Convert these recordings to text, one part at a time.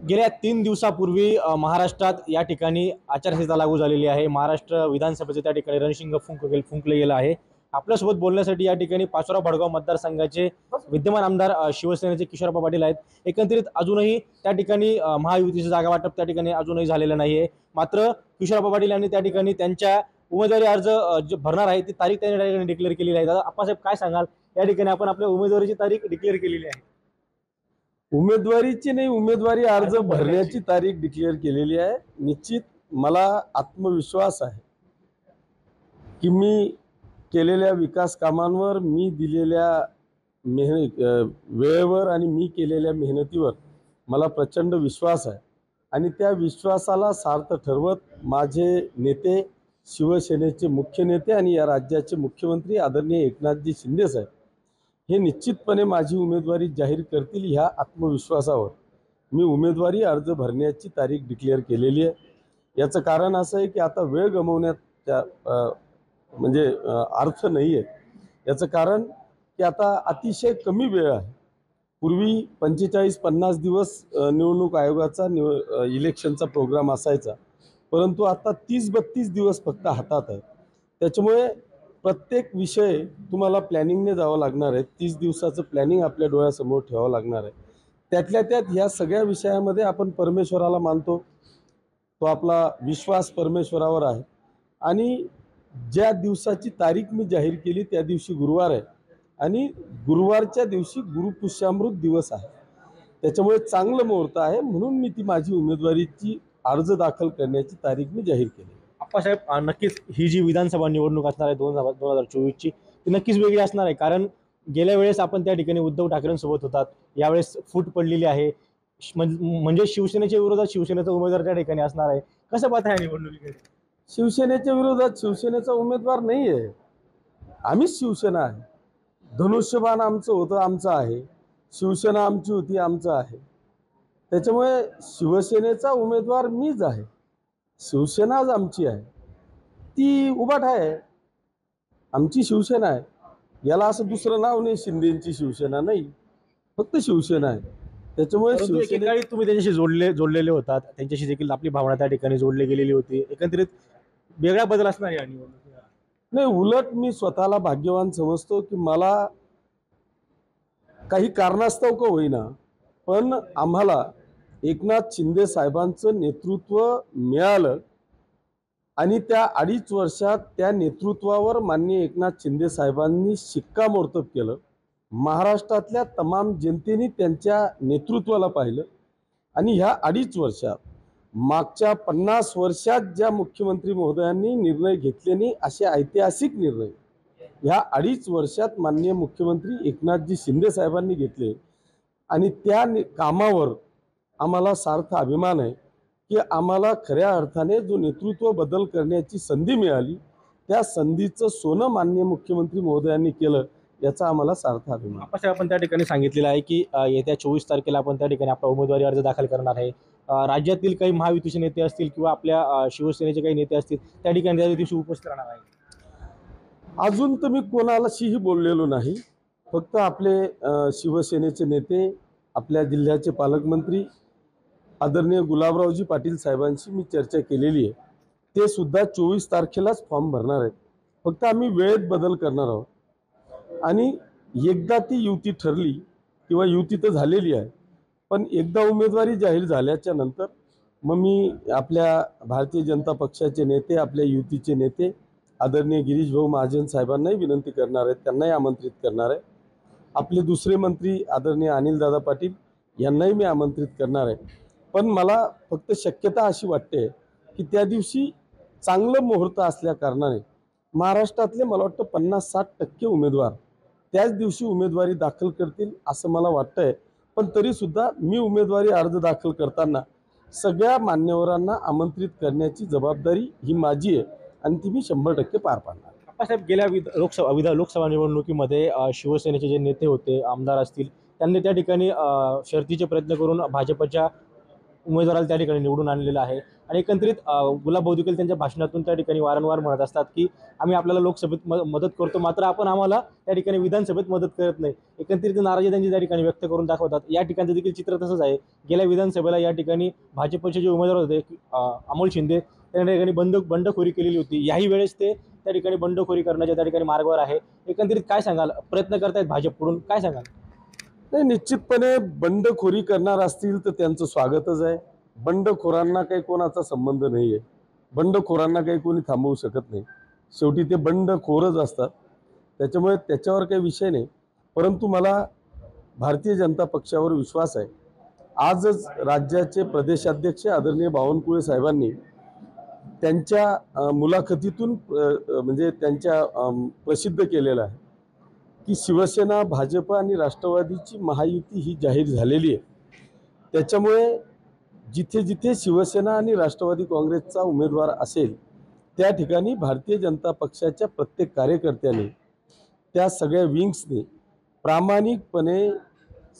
गेल्या 3 दिवसापूर्वी महाराष्ट्रात या ठिकाणी आचारसंहिता लागू झालेली आहे। महाराष्ट्र विधानसभेचे त्या ठिकाणी रणशिंग फुंकले गेलं आहे। आपल्यासोबत बोलण्यासाठी या ठिकाणी पाचोरा भडगाव मतदारसंघाचे विद्यमान आमदार शिवसेनेचे किशोरप्पा पाटील आहेत। एकंदरीत अजूनही त्या ठिकाणी महायुतीचे जागा वाटप त्या ठिकाणी अजूनही झालेलं नाहीये। मात्र किशोरप्पा पाटील यांनी त्या ठिकाणी त्यांच्या उमेदवारी अर्ज जे भरणार आहे ती तारीख त्यांनी त्या ठिकाणी डिक्लेअर केलेली आहे। दादा आप्पासाहेब काय सांगाल, या ठिकाणी आपण आपल्या उमेदवारीची तारीख डिक्लेअर केलेली आहे। उमेदवारीची नाही, उमेदवारी अर्ज भरण्याची तारीख डिक्लेअर केलेली आहे। निश्चित मला आत्मविश्वास आहे की मी केलेल्या विकास कामांवर, मी दिलेल्या वेळेवर आणि मी केलेल्या मेहनतीवर मला प्रचंड विश्वास आहे आणि त्या विश्वासाला सार्थ ठरवत माझे नेते, शिवसेनेचे मुख्य नेते आणि या राज्याचे मुख्यमंत्री आदरणीय एकनाथजी शिंदे साहेब हे निश्चितपणे माझी उमेदवारी जाहीर करतील ह्या आत्मविश्वासावर मी उमेदवारी अर्ज भरण्याची तारीख डिक्लेअर केलेली आहे। याचं कारण असं आहे की आता वेळ गमावण्यात म्हणजे अर्थ नाही आहे। याचं कारण की आता अतिशय कमी वेळ आहे। पूर्वी 45-50 दिवस निवडणूक आयोगाचा इलेक्शनचा प्रोग्राम असायचा, परंतु आता 30-32 दिवस फक्त हातात आहे। त्याच्यामुळे प्रत्येक विषय तुम्हाला प्लॅनिंगने जावं लागणार आहे। 30 दिवसाचं प्लॅनिंग आपल्या डोळ्यासमोर ठेवावं लागणार आहे। त्यातल्या त्यात ह्या सगळ्या विषयामध्ये आपण परमेश्वराला मानतो, तो आपला विश्वास परमेश्वरावर आहे आणि ज्या दिवसाची तारीख मी जाहीर केली त्या दिवशी गुरुवार आहे आणि गुरुवारच्या दिवशी गुरुपुष्यामृत दिवस आहे। त्याच्यामुळे चांगलं मुहूर्त आहे, म्हणून मी ती माझी उमेदवारीची अर्ज दाखल करण्याची तारीख मी जाहीर केली। आप्पासाहेब नक्कीच ही जी विधानसभा निवडणूक असणार आहे 2024ची ती नक्कीच वेगळी असणार आहे, कारण गेल्या वेळेस आपण त्या ठिकाणी उद्धव ठाकरेंसोबत होतात, यावेळेस फूट पडलेली आहे। म्हणजे शिवसेनेच्या विरोधात शिवसेनेचा उमेदवार त्या ठिकाणी असणार आहे। कसं पाहता या निवडणुकीकडे? शिवसेनेच्या विरोधात शिवसेनेचा उमेदवार नाही आहे, आम्हीच शिवसेना आहे। धनुष्यबाण आमचं होतं, आमचं आहे। शिवसेना आमची होती, आमचं आहे। त्याच्यामुळे शिवसेनेचा उमेदवार मीच आहे, शिवसेनाच आमची आहे, ती उभाट आहे, आमची शिवसेना आहे। याला असं दुसरं नाव नाही, शिंदेची शिवसेना नाही, फक्त शिवसेना आहे। त्याच्यामुळे एकेकाळी तुम्ही त्यांच्याशी जोडलेले होतात, त्यांच्याशी देखील आपली भावना त्या ठिकाणी जोडली गेलेली होती। एकंदरीत वेगळा बदल असणार या निवडणुकीत? नाही, उलट मी स्वतःला भाग्यवान समजतो की मला काही कारणास्तव का होईना पण आम्हाला एकनाथ शिंदे साहेबांचं नेतृत्व मिळालं आणि त्या 2.5 वर्षात त्या नेतृत्वावर माननीय एकनाथ शिंदे साहेबांनी शिक्कामोर्तब केलं। महाराष्ट्रातल्या तमाम जनतेने त्यांच्या नेतृत्वाला पाहिलं आणि ह्या 2.5 वर्षात मागच्या 50 वर्षात ज्या मुख्यमंत्री महोदयांनी निर्णय घेतले नाही असे ऐतिहासिक निर्णय ह्या 2.5 वर्षात माननीय मुख्यमंत्री एकनाथजी शिंदे साहेबांनी घेतले आणि त्या कामावर आम्हाला सार्थ अभिमान आहे की आम्हाला खऱ्या अर्थाने जो नेतृत्व बदल करण्याची संधी मिळाली त्या संधीचं सोनं माननीय मुख्यमंत्री महोदयांनी केलं, याचा आम्हाला सार्थ अभिमान। आपण त्या ठिकाणी सांगितलेलं आहे की येत्या 24 तारखेला आपण त्या ठिकाणी आपला उमेदवारी अर्ज दाखल करणार आहे। राज्यातील काही महायुतीचे नेते असतील किंवा आपल्या शिवसेनेचे काही नेते असतील त्या ठिकाणी त्या दिवशी उपस्थित राहणार आहे? अजून तर मी कोणालाशीही बोललेलो नाही, फक्त आपले शिवसेनेचे नेते, आपल्या जिल्ह्याचे पालकमंत्री आदरणीय गुलाबरावजी पाटील साहेबांशी मी चर्चा केलेली आहे। ते सुद्धा 24 तारखेलाच फॉर्म भरणार आहेत, फक्त आम्ही वेळेत बदल करणार आहोत आणि एकदा ती युती ठरली किंवा युती तर झालेली आहे, पण एकदा उमेदवारी जाहीर झाल्याच्या नंतर मग मी आपल्या भारतीय जनता पक्षाचे नेते, आपल्या युतीचे नेते आदरणीय गिरीश भाऊ महाजन साहेबांनाही विनंती करणार आहे, त्यांनाही आमंत्रित करणार आहे। आपले दुसरे मंत्री आदरणीय अनिलदादा पाटील यांनाही मी आमंत्रित करणार आहे। पण मला फक्त शक्यता अशी वाटते की त्या दिवशी चांगलं मुहूर्त असल्या कारणाने महाराष्ट्रातले मला वाटतं 50-60% उमेदवार त्याच दिवशी उमेदवारी दाखल करतील असं मला वाटतंय। पण तरीसुद्धा मी उमेदवारी अर्ज दाखल करताना सगळ्या मान्यवरांना आमंत्रित करण्याची जबाबदारी ही माझी आहे आणि ती मी 100% पार पाडणार। आप्पासाहेब गेल्या लोकसभा निवडणुकीमध्ये शिवसेनेचे जे नेते होते, आमदार असतील, त्यांनी त्या ठिकाणी शर्थीचे प्रयत्न करून भाजपच्या उमेदवाराला त्या ठिकाणी निवडून आणलेलं आहे. आणि एकंदरीत गुलाबभाऊ देखील त्यांच्या भाषणातून त्या ठिकाणी वारंवार म्हणत असतात की आम्ही आपल्याला लोकसभेत मदत करतो, मात्र आपण आम्हाला त्या ठिकाणी विधानसभेत मदत करत नाही. एकंदरीत नाराजी त्यांची त्या ठिकाणी व्यक्त करून दाखवतात. या ठिकाणचं देखील चित्र तसंच आहे. गेल्या विधानसभेला या ठिकाणी भाजपचे जे उमेदवार होते अमोल शिंदे, त्या ठिकाणी बंडखोरी केलेली होती. याही वेळेस ते त्या ठिकाणी बंडखोरी करण्याच्या त्या ठिकाणी मार्गावर आहे. एकंदरीत काय सांगाल, प्रयत्न करतायत भाजपकडून, काय सांगाल? नाही, निश्चितपणे बंडखोरी करणार असतील तर त्यांचं स्वागतच आहे. बंडखोरांना काही कोणाचा संबंध नाही आहे. बंडखोरांना काही कोणी थांबवू शकत नाही. शेवटी ते बंडखोरच असतात. त्याच्यामुळे त्याच्यावर काही विषय नाही. परंतु मला भारतीय जनता पक्षावर विश्वास आहे. आजच राज्याचे प्रदेशाध्यक्ष आदरणीय बावनकुळे साहेबांनी त्यांच्या मुलाखतीतून म्हणजे त्यांच्या प्रसिद्ध केलेलं आहे की शिवसेना, भाजप आणि राष्ट्रवादीची महायुती ही जाहीर झालेली आहे. त्याच्यामुळे जिथे जिथे शिवसेना आणि राष्ट्रवादी काँग्रेसचा उमेदवार असेल त्या ठिकाणी भारतीय जनता पक्षाच्या प्रत्येक कार्यकर्त्याने, त्या सगळ्या विंग्सने प्रामाणिकपणे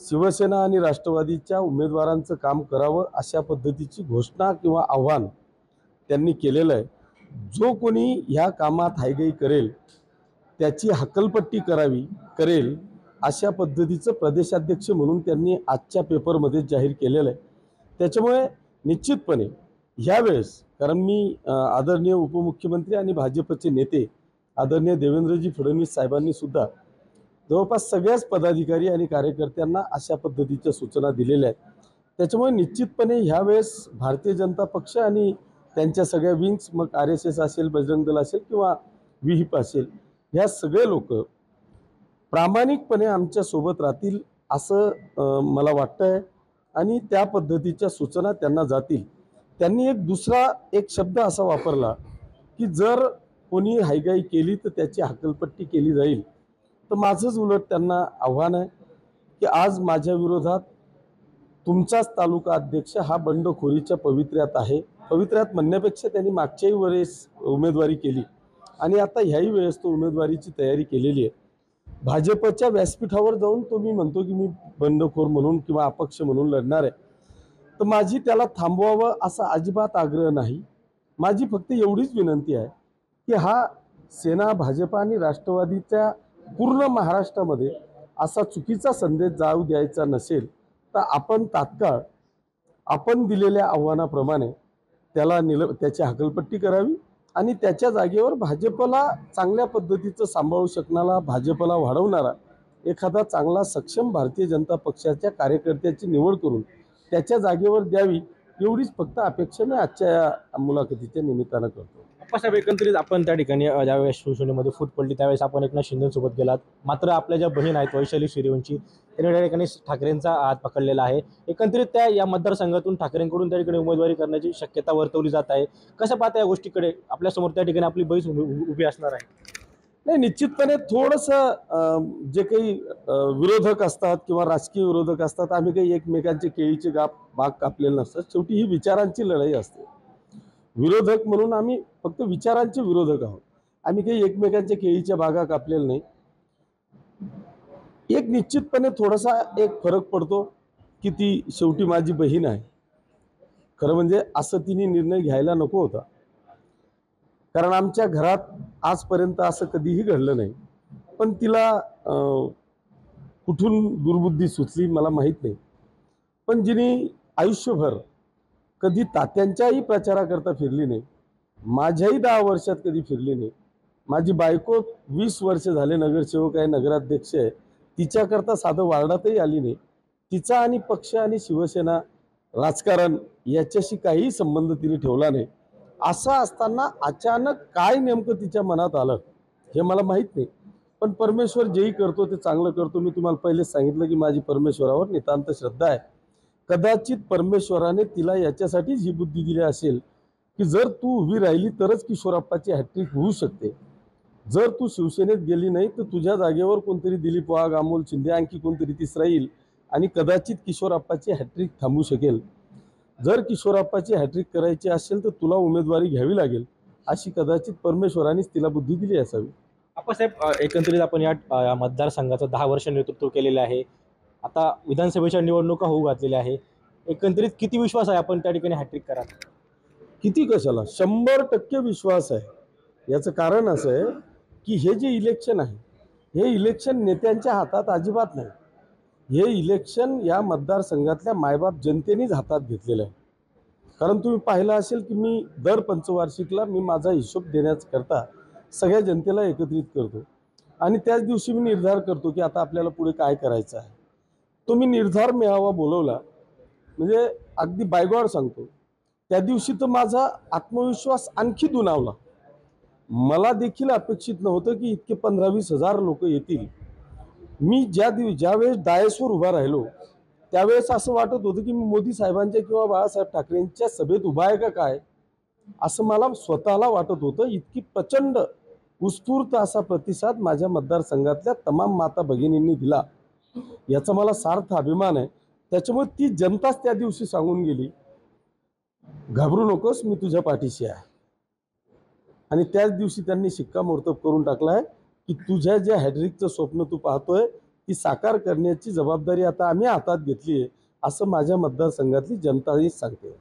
शिवसेना आणि राष्ट्रवादीच्या उमेदवारांचं काम करावं अशा पद्धतीची घोषणा किंवा आव्हान त्यांनी केलेलं आहे. जो कोणी ह्या कामात हायगई करेल त्याची हकलपट्टी करेल अशा पद्धतीचं प्रदेशाध्यक्ष म्हणून त्यांनी आजच्या पेपरमध्ये जाहीर केलेलं आहे. त्याच्यामुळे निश्चितपणे ह्यावेळेस, कारण मी आदरणीय उपमुख्यमंत्री आणि भाजपचे नेते आदरणीय देवेंद्रजी फडणवीस साहेबांनी सुद्धा जवळपास सगळ्याच पदाधिकारी आणि कार्यकर्त्यांना अशा पद्धतीच्या सूचना दिलेल्या आहेत. त्याच्यामुळे निश्चितपणे ह्यावेळेस भारतीय जनता पक्ष आणि त्यांच्या सगळ्या विंग्स, मग RSS असेल, बजरंग दल असेल किंवा विहिप असेल, ह्या सगळे लोक प्रामाणिकपणे आमच्या सोबत राहतील असं मला वाटतंय आणि त्या पद्धतीच्या सूचना त्यांना जातील. त्यांनी दुसरा शब्द असा वापरला की जर कोणी हायगाई केली तर त्याची हकलपट्टी केली जाईल. तर माझंच उलट त्यांना आव्हान आहे की आज माझ्या विरोधात तुमचाच तालुका अध्यक्ष हा बंडखोरीच्या पवित्र्यात आहे. पवित्र्यात म्हणण्यापेक्षा त्यांनी मागच्याही वेळेस उमेदवारी केली आणि आता ह्याही वेळेस तो उमेदवारीची तयारी केलेली आहे. भाजपच्या व्यासपीठावर जाऊन तो मी म्हणतो की मी बंडखोर म्हणून किंवा अपक्ष म्हणून लढणार आहे. तर माझी त्याला थांबवावं असा अजिबात आग्रह नाही. माझी फक्त एवढीच विनंती आहे की हा सेना, भाजप आणि राष्ट्रवादीच्या पूर्ण महाराष्ट्रामध्ये असा चुकीचा संदेश जाऊ द्यायचा नसेल तर आपण तात्काळ आपण दिलेल्या आव्हानाप्रमाणे त्याची हकलपट्टी करावी आणि त्याच्या जागेवर भाजपला चांगल्या पद्धतीचं सांभाळू शकणारा, भाजपला वाढवणारा एखादा चांगला सक्षम भारतीय जनता पक्षाच्या कार्यकर्त्याची निवड करून त्याच्या जागेवर द्यावी, एवढीच फक्त अपेक्षा मी आजच्या या मुलाखतीच्या निमित्तानं करतो. साहेब, एकंदरीत आपण त्या ठिकाणी ज्यावेळेस शिवसेनेमध्ये फूट पडली त्यावेळेस आपण एकनाथ शिंदेसोबत गेलात, मात्र आपल्या ज्या बहीण आहेत वैशाली सूर्यवंशी, त्यांनी त्या ठिकाणी ठाकरेंचा हात पकडलेला आहे. एकंदरीत त्या या मतदारसंघातून ठाकरेंकडून त्या ठिकाणी उमेदवारी करण्याची शक्यता वर्तवली जात आहे. कसं पाहता या गोष्टीकडे? आपल्यासमोर त्या ठिकाणी आपली बहीण उभी असणार आहे. नाही, निश्चितपणे थोडंसं जे काही विरोधक असतात किंवा राजकीय विरोधक असतात, आम्ही काही एकमेकांचे केळीचे बाग कापलेले नसतात. शेवटी ही विचारांची लढाई असते. विरोधक म्हणून आम्ही फक्त विचारांचे विरोधक आहोत. आम्ही काही एकमेकांच्या केळीच्या बागा कापलेल्या नाही. निश्चितपणे थोडासा फरक पडतो की ती शेवटी माझी बहीण आहे. खरं म्हणजे असं तिने निर्णय घ्यायला नको होता, कारण आमच्या घरात आजपर्यंत असं कधीही घडलं नाही. पण तिला कुठून दुर्बुद्धी सुचली मला माहीत नाही. पण जिने आयुष्यभर कधी तात्यांच्याही प्रचाराकरता फिरली नाही, माझ्याही 10 वर्षात कधी फिरली नाही. माझी बायको 20 वर्ष झाले नगरसेवक आहे, नगराध्यक्ष आहे, तिच्याकरता साधं वार्डातही आली नाही. तिचा आणि पक्ष आणि शिवसेना राजकारण याच्याशी काहीही संबंध तिने ठेवला नाही. असं असताना अचानक काय नेमकं तिच्या मनात आलं हे मला माहीत नाही. पण परमेश्वर जेही करतो ते चांगलं करतो. मी तुम्हाला पहिलेच सांगितलं की माझी परमेश्वरावर नितांत श्रद्धा आहे. कदाचित परमेश्वराने तिला याच्यासाठीच ही बुद्धी दिली असेल की जर तू उभी राहिली तरच किशोरप्पाची हॅट्रिक होऊ शकते. जर तू शिवसेनेत गेली नाही तर तुझ्या जागेवर कोणतरी दिलीप वाघ, अमोल शिंदे, आणखी कोणतरी तिसरा येईल आणि कदाचित किशोरप्पाची हॅट्रिक थांबू शकेल. जर किशोरप्पाची हॅट्रिक करायची असेल तर तुला उमेदवारी घ्यावी लागेल, अशी कदाचित परमेश्वरानेच तिला बुद्धी दिली असावी. आप्पासाहेब, एकंदरीत आपण या मतदारसंघाचं 10 वर्ष नेतृत्व केलेलं आहे. आता विधानसभेच्या निवडणुका होऊ घातलेल्या आहे. एकंदरीत किती विश्वास आहे आपण त्या ठिकाणी हॅट्रिक कराल? किती कशाला 100% विश्वास आहे. याचं कारण असं आहे की हे जे इलेक्शन आहे हे इलेक्शन नेत्यांच्या हातात अजिबात नाही. हे इलेक्शन या मतदारसंघातल्या मायबाप जनतेनेच हातात घेतलेलं आहे. कारण तुम्ही पाहिलं असेल की मी दर पंचवार्षिकला मी माझा हिशोब देण्याकरता सगळ्या जनतेला एकत्रित करतो आणि त्याच दिवशी मी निर्धार करतो की आता आपल्याला पुढे काय करायचं आहे. तो मी निर्धार मेळावा बोलवला म्हणजे अगदी बायगॉड सांगतो, त्या दिवशी तर माझा आत्मविश्वास आणखी दुणावला. मला देखील अपेक्षित नव्हतं की इतके 15-20 हजार लोक येतील. मी ज्यावेळेस डायसवर उभा राहिलो त्यावेळेस असं वाटत होतं की मी मोदी साहेबांच्या किंवा बाळासाहेब ठाकरेंच्या सभेत उभा आहे का काय, असं मला स्वतःला वाटत होतं. इतकी प्रचंड उत्स्फूर्त असा प्रतिसाद माझ्या मतदारसंघातल्या तमाम माता भगिनींनी दिला, याचा मला सार्थ अभिमान आहे. त्याच्यामुळे ती जनताच त्या दिवशी सांगून गेली, घाबरू नकोस, मी तुझ्या पाठीशी आहे. आणि त्याच दिवशी त्यांनी शिक्कामोर्तब करून टाकलाय की तुझ्या जे हॅट्रिकचं स्वप्न तू पाहतोय ती साकार करण्याची जबाबदारी आता आम्ही हातात घेतली आहे, असं माझ्या मतदारसंघातली जनताही सांगते.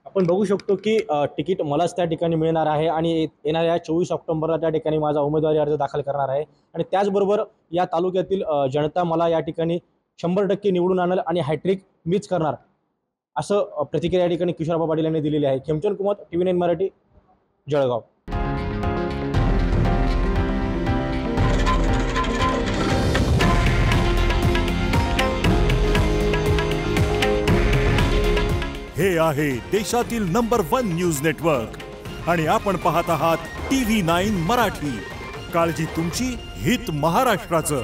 आपण बघू शकतो की तिकीट मलाच त्या ठिकाणी मिळणार आहे आणि येणाऱ्या 24 ऑक्टोबरला त्या ठिकाणी माझा उमेदवारी अर्ज दाखल करणार आहे आणि त्याचबरोबर या तालुक्यातील जनता मला या ठिकाणी 100% निवडून आणेल आणि हॅट्रिक मीच करणार, असं प्रतिक्रिया या ठिकाणी किशोरबा पाटील यांनी दिलेली आहे. खेमचंद कुमार, TV9 मराठी, जळगाव. हे आहे देशातील नंबर 1 न्यूज नेटवर्क आणि आपण पाहत आहात TV9 मराठी. काळजी तुमची, हित महाराष्ट्राचं.